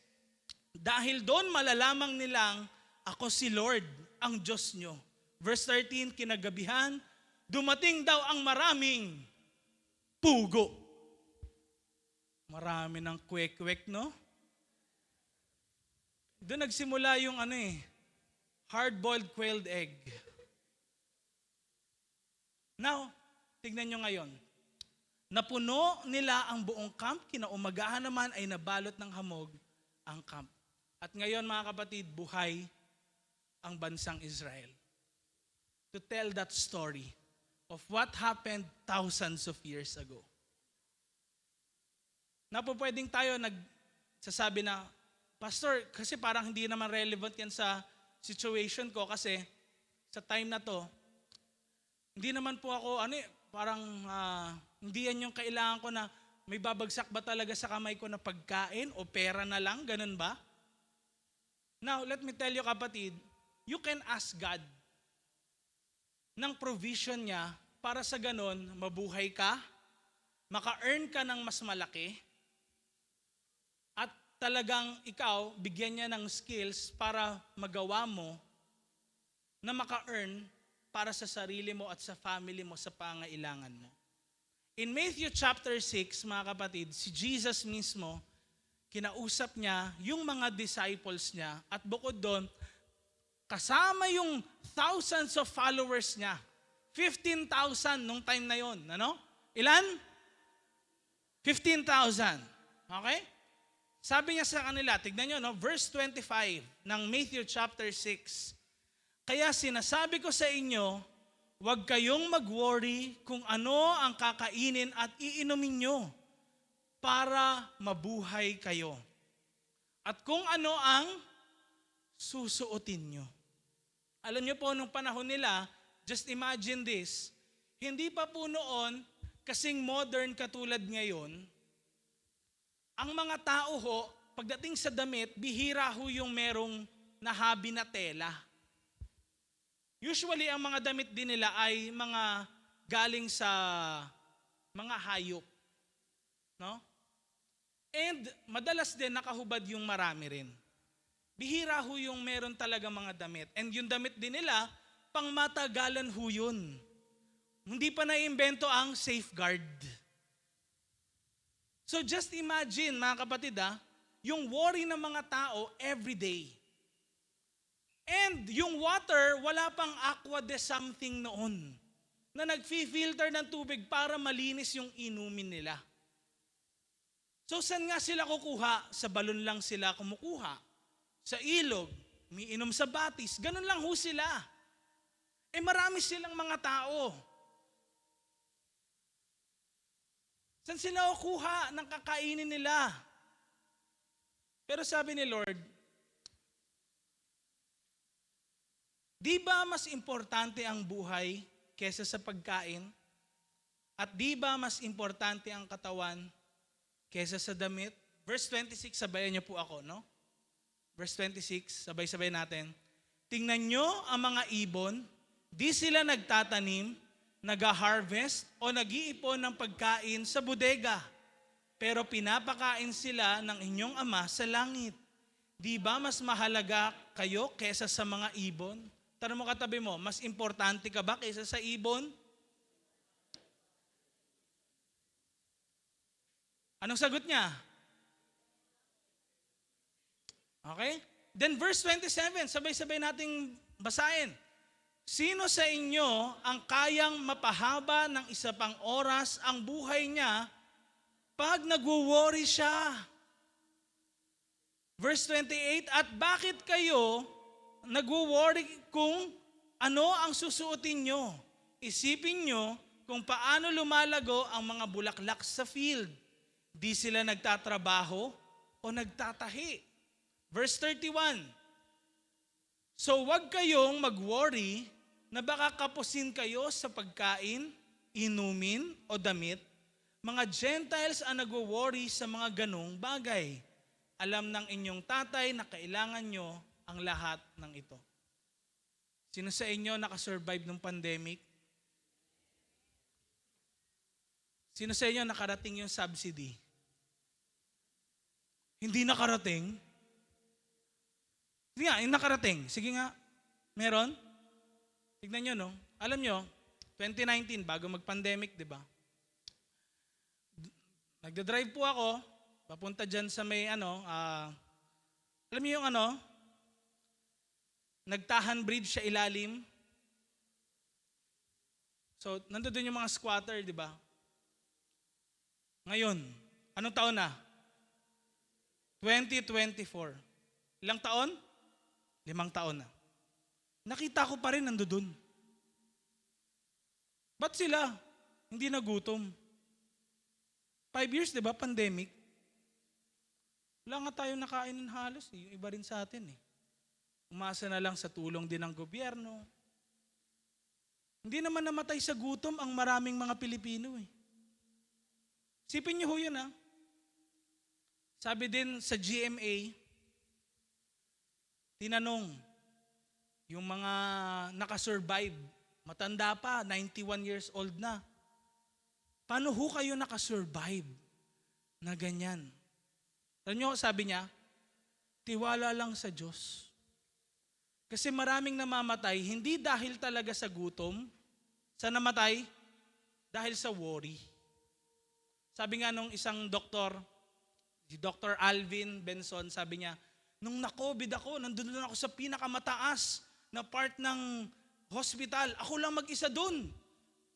Dahil doon malalamang nilang ako si Lord, ang Diyos nyo. Verse 13, kinagabihan, dumating daw ang maraming pugo. Marami ng kwek-kwek, no? Doon nagsimula yung hard-boiled quailed egg. Now, tignan nyo ngayon. Napuno nila ang buong camp, kinaumagahan naman ay nabalot ng hamog ang camp. At ngayon mga kapatid, buhay ang bansang Israel. To tell that story of what happened thousands of years ago. Pwedeng tayo nagsasabi na, Pastor, kasi parang hindi naman relevant yan sa situation ko kasi sa time na to, hindi naman po ako, hindi yan yung kailangan ko na may babagsak ba talaga sa kamay ko na pagkain o pera na lang, ganun ba? Now, let me tell you kapatid, you can ask God ng provision niya para sa ganun, mabuhay ka, maka-earn ka ng mas malaki, at talagang ikaw, bigyan niya ng skills para magawa mo na maka-earn para sa sarili mo at sa family mo, sa pangailangan mo. In Matthew chapter 6, mga kapatid, si Jesus mismo, kinausap niya yung mga disciples niya at bukod doon, kasama yung thousands of followers niya. 15,000 nung time na yon. Ano? Ilan? 15,000. Okay? Sabi niya sa kanila, tignan nyo, no? Verse 25 ng Matthew chapter 6. Kaya sinasabi ko sa inyo, huwag kayong mag-worry kung ano ang kakainin at iinumin nyo para mabuhay kayo. At kung ano ang susuotin nyo. Alam nyo po, nung panahon nila, just imagine this, hindi pa po noon kasing modern katulad ngayon, ang mga tao ho, pagdating sa damit, bihira ho yung merong nahabi na tela. Usually, ang mga damit din nila ay mga galing sa mga hayop. No? And madalas din nakahubad yung marami rin. Bihira ho yung meron talaga mga damit. And yung damit din nila, pang matagalan ho yun. Hindi pa naimbento ang safeguard. So just imagine mga kapatid yung worry ng mga tao everyday. And yung water, wala pang aqua de something noon na nag-filter ng tubig para malinis yung inumin nila. So saan nga sila kukuha? Sa balon lang sila kumukuha. Sa ilog, umiinom sa batis. Ganun lang ho sila. Marami silang mga tao. Saan sila kukuha ng kakainin nila? Pero sabi ni Lord, di ba mas importante ang buhay kesa sa pagkain? At di ba mas importante ang katawan kesa sa damit? Verse 26, sabayan niyo po ako, no? Verse 26, sabay-sabay natin. Tingnan niyo ang mga ibon, di sila nagtatanim, nag-harvest o nag-iipon ng pagkain sa bodega. Pero pinapakain sila ng inyong Ama sa langit. Di ba mas mahalaga kayo kesa sa mga ibon? Tanong mo katabi mo, mas importante ka ba kaysa sa ibon? Anong sagot niya? Okay? Then verse 27, sabay-sabay nating basahin. Sino sa inyo ang kayang mapahaba ng isa pang oras ang buhay niya pag nagwo-worry siya? Verse 28, at bakit kayo nagwo-worry kung ano ang susuotin nyo? Isipin nyo kung paano lumalago ang mga bulaklak sa field. Di sila nagtatrabaho o nagtatahi. Verse 31, so wag kayong mag-worry na baka kapusin kayo sa pagkain, inumin o damit. Mga Gentiles ang nagwo-worry sa mga ganong bagay. Alam ng inyong tatay na kailangan nyo ang lahat ng ito. Sino sa inyo nakasurvive ng pandemic? Sino sa inyo nakarating yung subsidy? Hindi nakarating? Sige nga, yung nakarating. Sige nga, meron? Tignan nyo, no? Alam nyo, 2019, bago mag-pandemic, di ba? Nagda-drive po ako, papunta dyan sa may, alam niyo yung nagtahan bridge sa ilalim. So, nandoon yung mga squatter, di ba? Ngayon, anong taon na? 2024. Ilang taon? 5 taon na. Nakita ko pa rin nandoon. Ba't sila hindi nagutom? 5 years, di ba? Pandemic. Wala nga tayong nakain ng halos. Yung iba rin sa atin. Umasa na lang sa tulong din ng gobyerno. Hindi naman namatay sa gutom ang maraming mga Pilipino. Sipin niyo ho yun. Sabi din sa GMA, tinanong yung mga nakasurvive, matanda pa, 91 years old na. Paano ho kayo nakasurvive na ganyan? Alam nyo, sabi niya, tiwala lang sa Diyos. Kasi maraming namamatay, hindi dahil talaga sa gutom, sa namatay, dahil sa worry. Sabi nga nung isang doktor, Si Dr. Alvin Benson, sabi niya, nung na-COVID ako, nandun ako sa pinakamataas na part ng hospital. Ako lang mag-isa dun.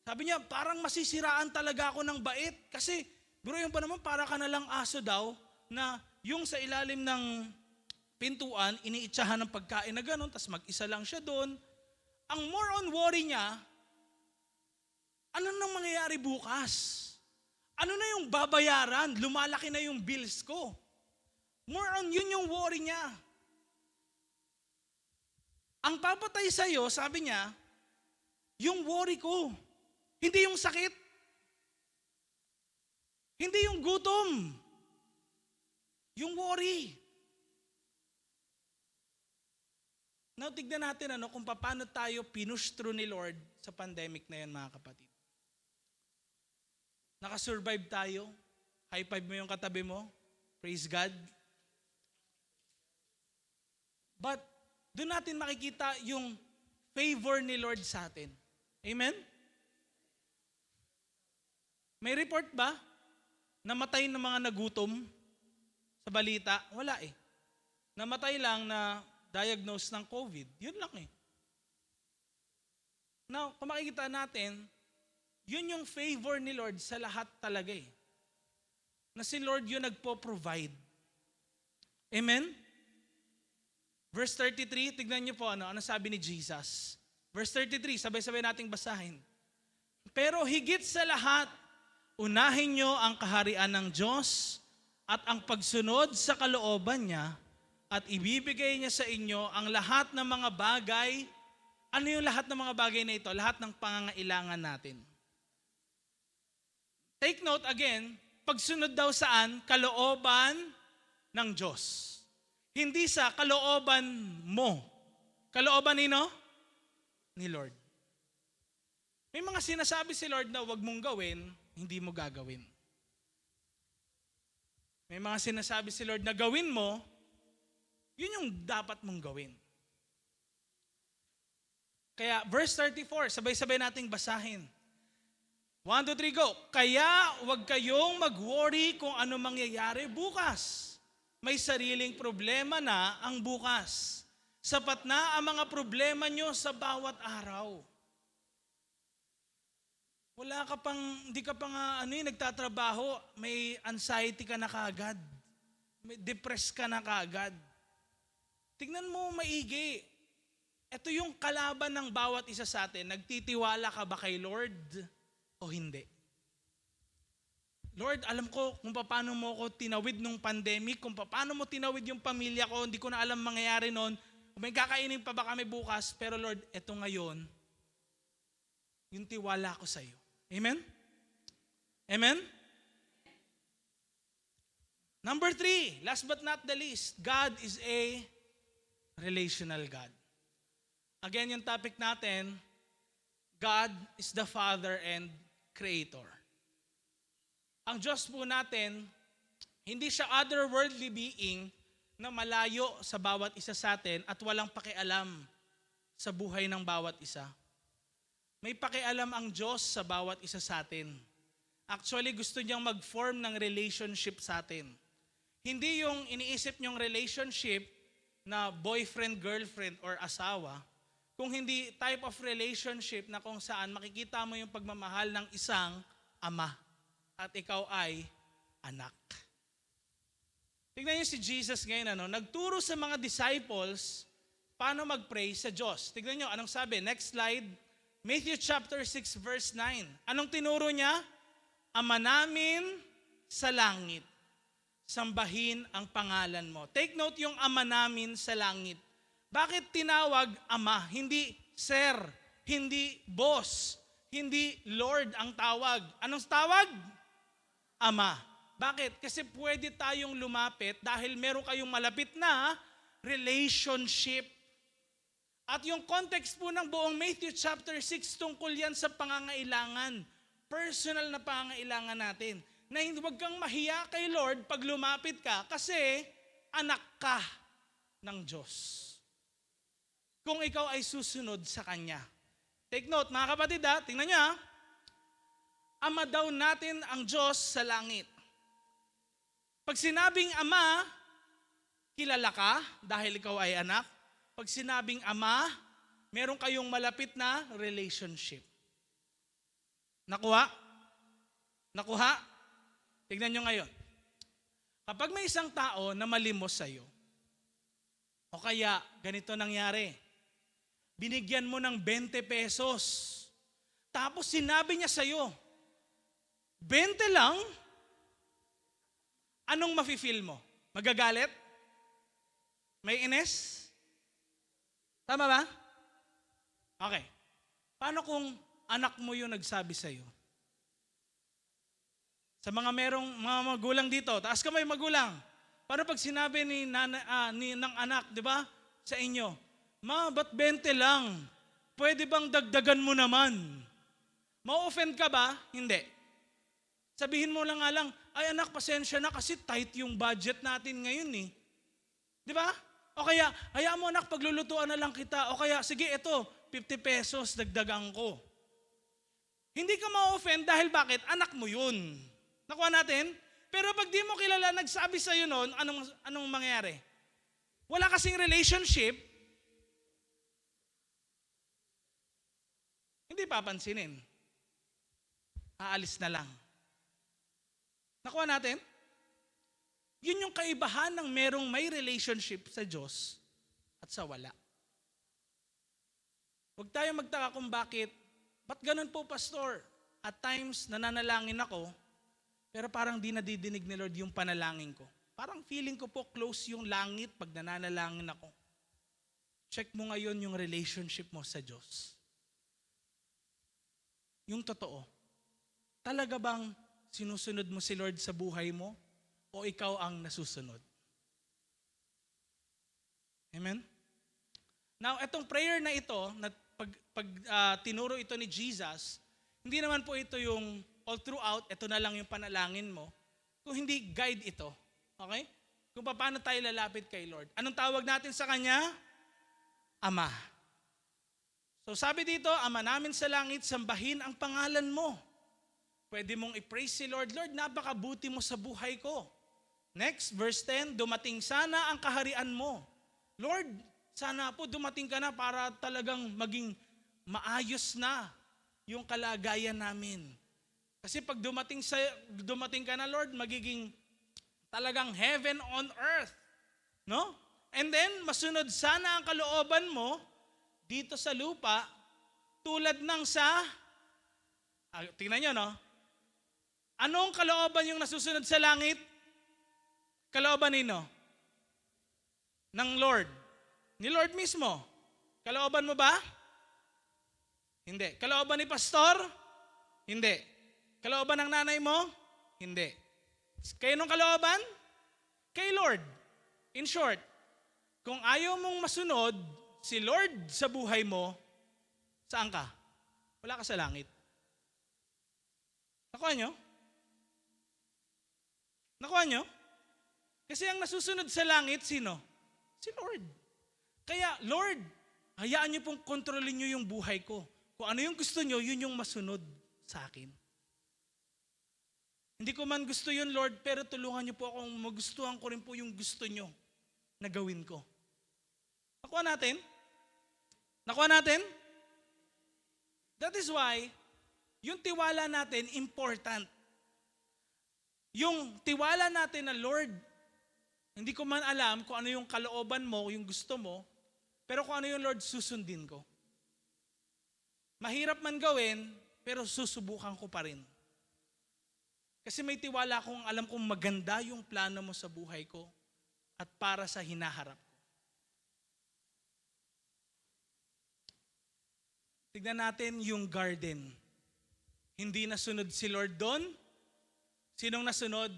Sabi niya, parang masisiraan talaga ako ng bait. Kasi, bro, yung pa naman, para ka na lang aso daw, na yung sa ilalim ng pintuan, iniitsahan ng pagkain na gano'n, tas mag-isa lang siya doon. Ang more on worry niya, ano nang mangyayari bukas? Ano na yung babayaran? Lumalaki na yung bills ko. More on yun yung worry niya. Ang papatay sa'yo, sabi niya, yung worry ko. Hindi yung sakit. Hindi yung gutom. Yung worry. Now, tignan natin kung paano tayo pinush through ni Lord sa pandemic na yan, mga kapatid. Nakasurvive tayo. High five mo yung katabi mo. Praise God. But, doon natin makikita yung favor ni Lord sa atin. Amen? May report ba? Namatay ng mga nagutom sa balita? Wala eh. Namatay lang na diagnose ng COVID. Yun lang eh. Now, kung makikita natin, yun yung favor ni Lord sa lahat talaga eh. Na si Lord yun nagpo-provide. Amen? Verse 33, tignan niyo po ano sabi ni Jesus. Verse 33, sabay-sabay nating basahin. Pero higit sa lahat, unahin niyo ang kaharian ng Diyos at ang pagsunod sa kalooban niya at ibibigay niya sa inyo ang lahat ng mga bagay. Ano yung lahat ng mga bagay na ito? Lahat ng pangangailangan natin. Take note again, pagsunod daw saan? Kalooban ng Diyos. Hindi sa kalooban mo. Kalooban nino? Ni Lord. May mga sinasabi si Lord na wag mong gawin, hindi mo gagawin. May mga sinasabi si Lord na gawin mo, yun yung dapat mong gawin. Kaya verse 34, sabay-sabay nating basahin. 1, 2, 3, go. Kaya huwag kayong mag-worry kung ano mangyayari bukas. May sariling problema na ang bukas. Sapat na ang mga problema nyo sa bawat araw. Wala ka pang, hindi ka pa nga nagtatrabaho, may anxiety ka na kaagad. May depressed ka na kaagad. Tignan mo maigi. Ito yung kalaban ng bawat isa sa atin. Nagtitiwala ka ba kay Lord o hindi? Lord, alam ko kung paano mo ako tinawid nung pandemic, kung paano mo tinawid yung pamilya ko, hindi ko na alam mangyayari noon. Kung may kakainin pa ba kami bukas, pero Lord, eto ngayon, yung tiwala ko sa iyo. Amen? Amen? Number 3, last but not the least, God is a relational God. Again, yung topic natin, God is the Father and Creator. Ang Diyos po natin, hindi siya otherworldly being na malayo sa bawat isa sa atin at walang pakialam sa buhay ng bawat isa. May pakialam ang Diyos sa bawat isa sa atin. Actually, gusto niyang mag-form ng relationship sa atin. Hindi yung iniisip niyong relationship na boyfriend, girlfriend, or asawa, kung hindi type of relationship na kung saan makikita mo yung pagmamahal ng isang ama at ikaw ay anak. Tingnan niyo si Jesus ngayon, nagturo sa mga disciples paano mag-pray sa Diyos. Tingnan niyo, anong sabi? Next slide. Matthew chapter 6 verse 9. Anong tinuro niya? Ama namin sa langit, sambahin ang pangalan mo. Take note yung ama namin sa langit. Bakit tinawag ama? Hindi sir, hindi boss, hindi Lord ang tawag. Anong tawag? Ama. Bakit? Kasi pwede tayong lumapit dahil meron kayong malapit na relationship. At yung context po ng buong Matthew chapter 6 tungkol yan sa pangangailangan. Personal na pangangailangan natin. Na huwag kang mahiya kay Lord pag lumapit ka kasi anak ka ng Diyos. Kung ikaw ay susunod sa Kanya. Take note mga kapatid tingnan niyo Ama daw natin ang Diyos sa langit. Pag sinabing ama, kilala ka dahil ikaw ay anak. Pag sinabing ama, meron kayong malapit na relationship. Nakuha? Nakuha? Tignan nyo ngayon. Kapag may isang tao na malimos sa'yo, o kaya ganito nangyari, binigyan mo ng 20 pesos, tapos sinabi niya sa'yo, 20 lang, anong mafe-feel mo? Magagalit? May inis? Tama ba? Okay. Paano kung anak mo yung nagsabi sa'yo? Sa mga mga magulang dito, taas kamay magulang. Paano pag sinabi ng anak, di ba, sa inyo, ma, ba't 20 lang? Pwede bang dagdagan mo naman? Ma-offend ka ba? Hindi. Sabihin mo lang nga lang, ay anak, pasensya na kasi tight yung budget natin ngayon eh. Di ba? O kaya, hayaan mo anak, paglulutuan na lang kita. O kaya, sige, ito, 50 pesos, dagdagan ko. Hindi ka ma-offend dahil bakit? Anak mo yun. Nakuha natin? Pero pag di mo kilala, nagsabi sa'yo noon, anong mangyayari? Wala kasing relationship, hindi papansinin. Aalis na lang. Nakuha natin? Yun yung kaibahan ng merong may relationship sa Diyos at sa wala. Huwag tayo magtaka kung ba't ganun po, pastor? At times, nananalangin ako, pero parang di nadidinig ni Lord yung panalangin ko. Parang feeling ko po close yung langit pag nananalangin ako. Check mo ngayon yung relationship mo sa Diyos. Yung totoo. Talaga bang sinusunod mo si Lord sa buhay mo o ikaw ang nasusunod? Amen? Now, itong prayer na ito, pag tinuro ito ni Jesus, hindi naman po ito yung all throughout, ito na lang yung panalangin mo. Kung hindi, guide ito. Okay? Kung paano tayo lalapit kay Lord. Anong tawag natin sa Kanya? Ama. So sabi dito, Ama namin sa langit, sambahin ang pangalan mo. Pwede mong i-praise si Lord. Lord, napakabuti mo sa buhay ko. Next, verse 10, dumating sana ang kaharian mo. Lord, sana po dumating ka na para talagang maging maayos na yung kalagayan namin. Kasi pag dumating ka na, Lord, magiging talagang heaven on earth. No? And then, masunod sana ang kalooban mo dito sa lupa tulad ng tingnan nyo, no? Anong kalooban yung nasusunod sa langit? Kalooban nino? Ng Lord. Ni Lord mismo. Kalooban mo ba? Hindi. Kalooban ni pastor? Hindi. Kalooban ng nanay mo? Hindi. Kayo nung kalooban? Kay Lord. In short, kung ayaw mong masunod si Lord sa buhay mo, saan ka? Wala ka sa langit. Nakuha nyo? Nakuha nyo? Kasi ang nasusunod sa langit, sino? Si Lord. Kaya, Lord, hayaan nyo pong kontrolin nyo yung buhay ko. Kung ano yung gusto nyo, yun yung masunod sa akin. Hindi ko man gusto yun, Lord, pero tulungan niyo po akong magustuhan ko rin po yung gusto niyo na gawin ko. Nakuha natin? Nakuha natin? That is why, yung tiwala natin, important. Yung tiwala natin na, Lord, hindi ko man alam kung ano yung kalooban mo, yung gusto mo, pero kung ano yung Lord, susundin ko. Mahirap man gawin, pero susubukan ko pa rin. Kasi may tiwala akong alam kong maganda yung plano mo sa buhay ko at para sa hinaharap ko. Tignan natin yung garden. Hindi nasunod si Lord doon. Sinong nasunod?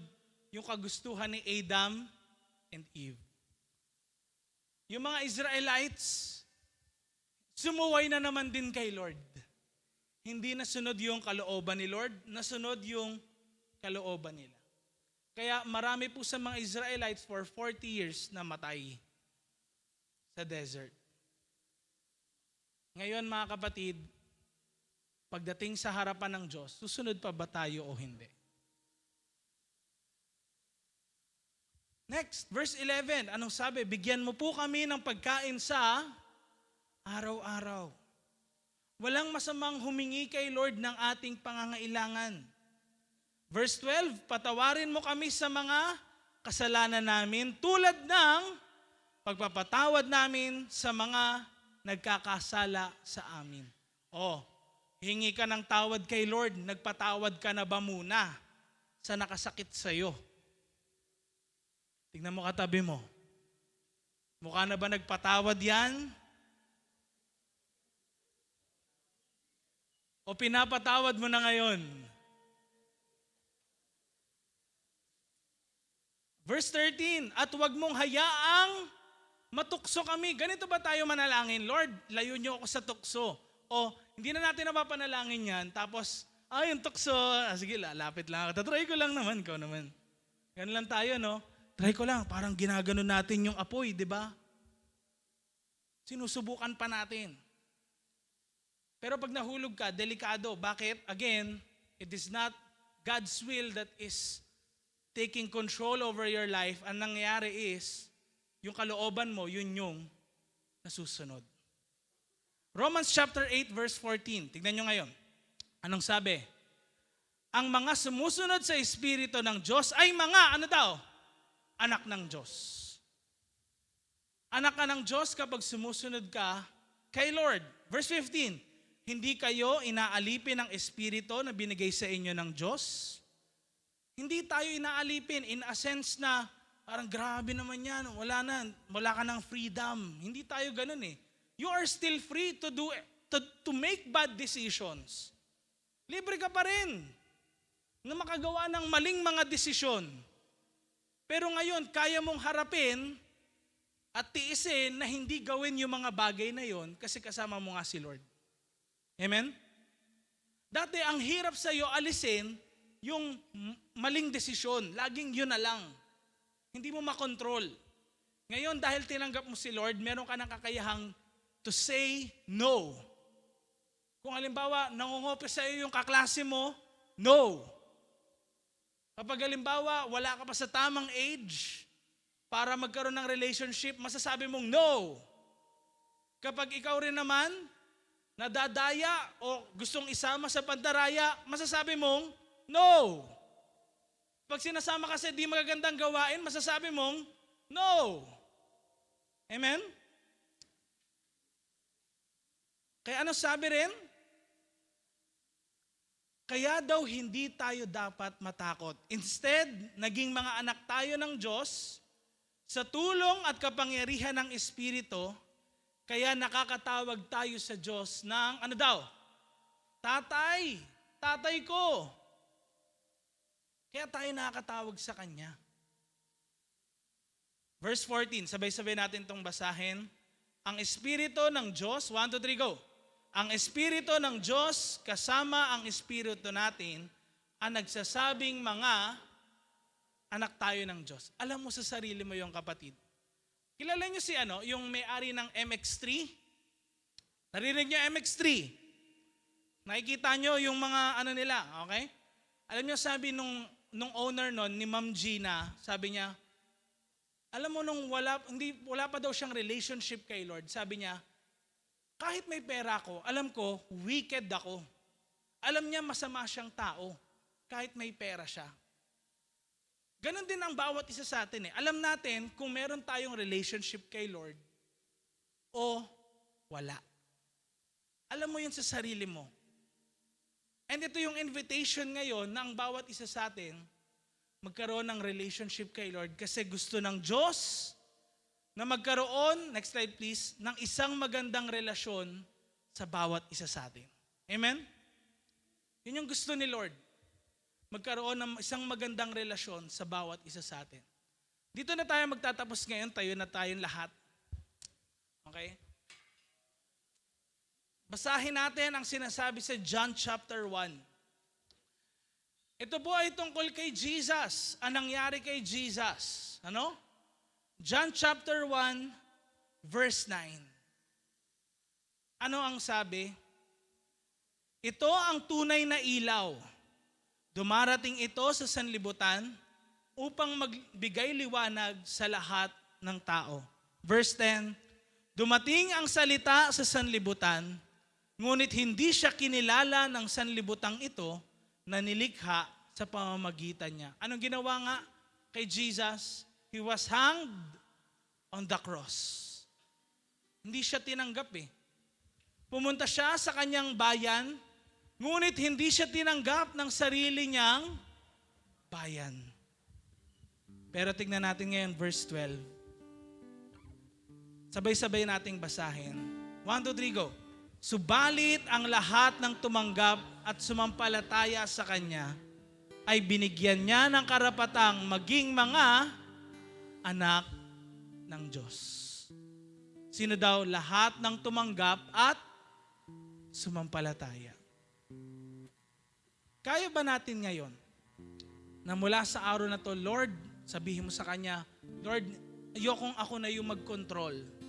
Yung kagustuhan ni Adam and Eve. Yung mga Israelites, sumuway na naman din kay Lord. Hindi nasunod yung kalooban ni Lord, nasunod yung kalooban nila. Kaya marami po sa mga Israelites for 40 years na matay sa desert. Ngayon mga kapatid, pagdating sa harapan ng Diyos, susunod pa ba tayo o hindi? Next, verse 11. Anong sabi? Bigyan mo po kami ng pagkain sa araw-araw. Walang masamang humingi kay Lord ng ating pangangailangan. Verse 12, patawarin mo kami sa mga kasalanan namin tulad ng pagpapatawad namin sa mga nagkakasala sa amin. Hingi ka ng tawad kay Lord, nagpatawad ka na ba muna sa nakasakit sa iyo? Tingnan mo katabi mo. Mukha na ba nagpatawad yan? O pinapatawad mo na ngayon? Verse 13, at huwag mong hayaang matukso kami. Ganito ba tayo manalangin? Lord, layo niyo ako sa tukso. O hindi na natin napapanalangin yan. Tapos, yung tukso, sige, lapit lang ako. Tatry ko lang naman, ikaw naman. Ganun lang tayo, no? Try ko lang, parang ginaganon natin yung apoy, di ba? Sinusubukan pa natin. Pero pag nahulog ka, delikado. Bakit? Again, it is not God's will that is taking control over your life. Ang nangyayari is, yung kalooban mo, yun yung nasusunod. Romans chapter 8 verse 14. Tignan nyo ngayon. Anong sabi? Ang mga sumusunod sa Espiritu ng Diyos ay mga, ano daw? Anak ng Diyos. Anak ka ng Diyos kapag sumusunod ka kay Lord. Verse 15, hindi kayo inaalipin ng Espiritu na binigay sa inyo ng Diyos. Hindi tayo inaalipin in a sense na parang grabe naman yan, wala ka ng freedom. Hindi tayo ganun eh. You are still free to make bad decisions. Libre ka pa rin na makagawa ng maling mga desisyon. Pero ngayon, kaya mong harapin at tiisin na hindi gawin yung mga bagay na yon kasi kasama mo nga si Lord. Amen? Dati, ang hirap sa'yo alisin yung maling desisyon. Laging yun na lang. Hindi mo makontrol. Ngayon, dahil tinanggap mo si Lord, meron ka ng kakayahang to say no. Kung halimbawa, nangungope sa'yo yung kaklase mo, no. Kapag halimbawa, wala ka pa sa tamang age para magkaroon ng relationship, masasabi mong no. Kapag ikaw rin naman, nadadaya o gustong isama sa pandaraya, masasabi mong no. Pag sinasama ka sa di magagandang gawain, masasabi mong no. Amen? Kaya ano sabi rin? Kaya daw hindi tayo dapat matakot. Instead, naging mga anak tayo ng Diyos sa tulong at kapangyarihan ng Espiritu, kaya nakakatawag tayo sa Diyos ng, ano daw? Tatay, tatay ko. Kaya tayo nakakatawag sa Kanya. Verse 14, sabay-sabay natin itong basahin. Ang Espiritu ng Diyos, 1, 2, 3, go. Ang Espiritu ng Diyos kasama ang Espiritu natin ang nagsasabing mga anak tayo ng Diyos. Alam mo sa sarili mo yung kapatid. Kilala niyo si yung may-ari ng MX3? Narinig niyo MX3? Nakikita niyo yung mga nila, okay? Alam niyo sabi nung owner nun, ni Ma'am Gina, sabi niya, alam mo nung wala pa daw siyang relationship kay Lord, sabi niya, kahit may pera ako, alam ko, wicked ako. Alam niya masama siyang tao, kahit may pera siya. Ganon din ang bawat isa sa atin eh. Alam natin kung meron tayong relationship kay Lord o wala. Alam mo yun sa sarili mo. And ito yung invitation ngayon na ang bawat isa sa atin magkaroon ng relationship kay Lord kasi gusto ng Diyos na magkaroon, next slide please, ng isang magandang relasyon sa bawat isa sa atin. Amen? Yun yung gusto ni Lord. Magkaroon ng isang magandang relasyon sa bawat isa sa atin. Dito na tayo magtatapos ngayon, tayo na tayong lahat. Okay? Basahin natin ang sinasabi sa John chapter 1. Ito po ay tungkol kay Jesus. Ang nangyari kay Jesus. Ano? John chapter 1, verse 9. Ano ang sabi? Ito ang tunay na ilaw. Dumarating ito sa sanlibutan upang magbigay liwanag sa lahat ng tao. Verse 10, dumating ang salita sa sanlibutan, ngunit hindi siya kinilala ng sanlibutang ito na nilikha sa pamamagitan niya. Anong ginawa nga kay Jesus? He was hanged on the cross. Hindi siya tinanggap eh. Pumunta siya sa kanyang bayan, ngunit hindi siya tinanggap ng sarili niyang bayan. Pero tignan natin ngayon verse 12. Sabay-sabay nating basahin. 1, 2, 3, go. Subalit ang lahat ng tumanggap at sumampalataya sa Kanya ay binigyan niya ng karapatang maging mga anak ng Diyos. Sino daw? Lahat ng tumanggap at sumampalataya. Kaya ba natin ngayon na mula sa araw na to, Lord, sabihin mo sa Kanya, Lord, ayokong ako na yung mag-control.